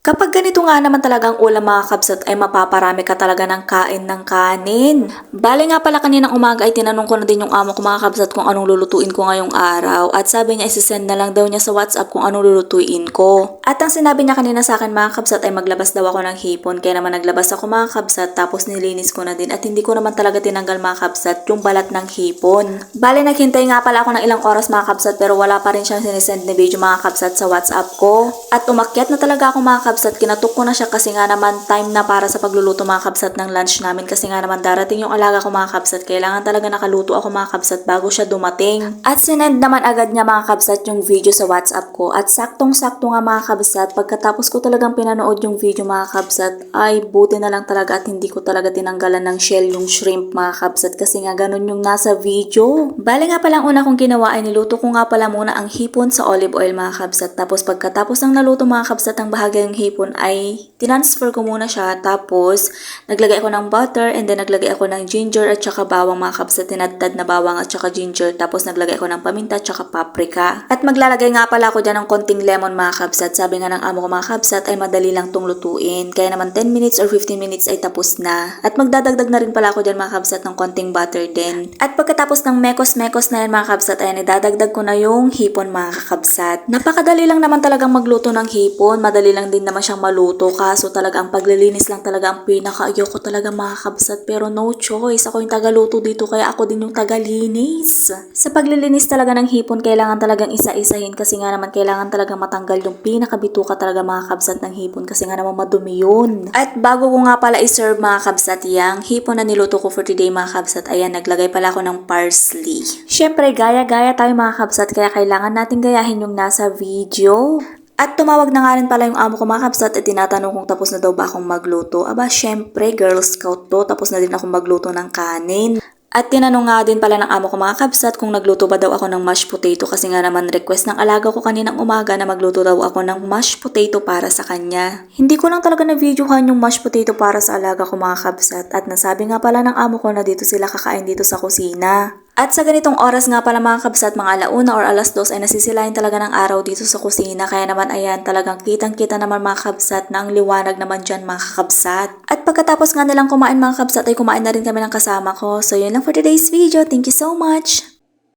Kapag ganito nga naman talagang ulam mga kabsat ay mapaparami ka talaga ng kain ng kanin. Bale nga pala kaninang umaga ay tinanong ko na din yung amo ko mga kabsat kung anong lulutuin ko ngayong araw. At sabi niya isisend na lang daw niya sa WhatsApp kung anong lulutuin ko. At ang sinabi niya kanina sa akin mga kabsat ay maglabas daw ako ng hipon. Kaya naman naglabas ako mga kabsat tapos nilinis ko na din. At hindi ko naman talaga tinanggal mga kabsat yung balat ng hipon. Bale naghintay nga pala ako ng ilang oras mga kabsat pero wala pa rin siyang sinisend na video mga kabsat sa WhatsApp ko. At umakyat na talaga ako mga kabsat. Kinatok ko na siya kasi nga naman time na para sa pagluluto mga kabsat ng lunch namin kasi nga naman darating yung alaga ko mga kabsat. Kailangan talaga nakaluto ako mga kabsat bago siya dumating. At sinend naman agad niya mga kabsat yung video sa WhatsApp ko at saktong-sakto nga mga kabsat pagkatapos ko talagang pinanood yung video mga kabsat ay buti na lang talaga at hindi ko talaga tinanggalan ng shell yung shrimp mga kabsat kasi nga ganun yung nasa video. Bale nga palang una kong ginawa ay niluto ko nga pala muna ang hipon sa olive oil mga kabsat tapos pagkatapos ng naluto mga kabsat ang bahagi ng hipon ay tinransfer ko muna siya tapos naglagay ako ng butter and then naglagay ako ng ginger at saka bawang mga kabsat, tinadtad na bawang at saka ginger tapos naglagay ako ng paminta at saka paprika. At maglalagay nga pala ako dyan ng konting lemon mga kabsat. Sabi nga ng amo ko mga kabsat ay madali lang tong lutuin kaya naman 10 minutes or 15 minutes ay tapos na. At magdadagdag na rin pala ako dyan mga kabsat ng konting butter din. At pagkatapos ng mekos-mekos na yan mga kabsat ay idadagdag ko na yung hipon mga kabsat. Napakadali lang naman talagang magluto ng hipon, madali lang din naman siyang maluto kaso talaga ang paglilinis lang talaga ang pinaka-ayoko talaga mga kabsat pero no choice, ako yung tagaluto dito kaya ako din yung tagalinis. Sa paglilinis talaga ng hipon kailangan talagang isa-isahin kasi nga naman kailangan talaga matanggal yung pinakabituka talaga mga kabsat ng hipon kasi nga naman madumi yun. At bago ko nga pala i-serve mga kabsat yung hipon na niluto ko for today mga kabsat, ayan naglagay pala ako ng parsley. Syempre gaya-gaya tayo mga kabsat kaya kailangan natin gayahin yung nasa video. At tumawag na nga rin pala yung amo ko mga kabsat at tinatanong kung tapos na daw ba akong magluto. Aba syempre Girl Scout to, tapos na din akong magluto ng kanin. At tinanong nga din pala ng amo ko mga kabsat kung nagluto ba daw ako ng mashed potato kasi nga naman request ng alaga ko kaninang umaga na magluto daw ako ng mashed potato para sa kanya. Hindi ko lang talaga na-videohan yung mashed potato para sa alaga ko mga kabsat at nasabi nga pala ng amo ko na dito sila kakain dito sa kusina. At sa ganitong oras nga pala mga kabsat, mga 1:00 or 2:00 ay nasisilayan talaga ng araw dito sa kusina. Kaya naman ayan talagang kitang-kita naman mga kabsat na ang liwanag naman dyan mga kabsat. At pagkatapos nga nilang kumain mga kabsat ay kumain na rin kami ng kasama ko. So yun lang for today's video. Thank you so much!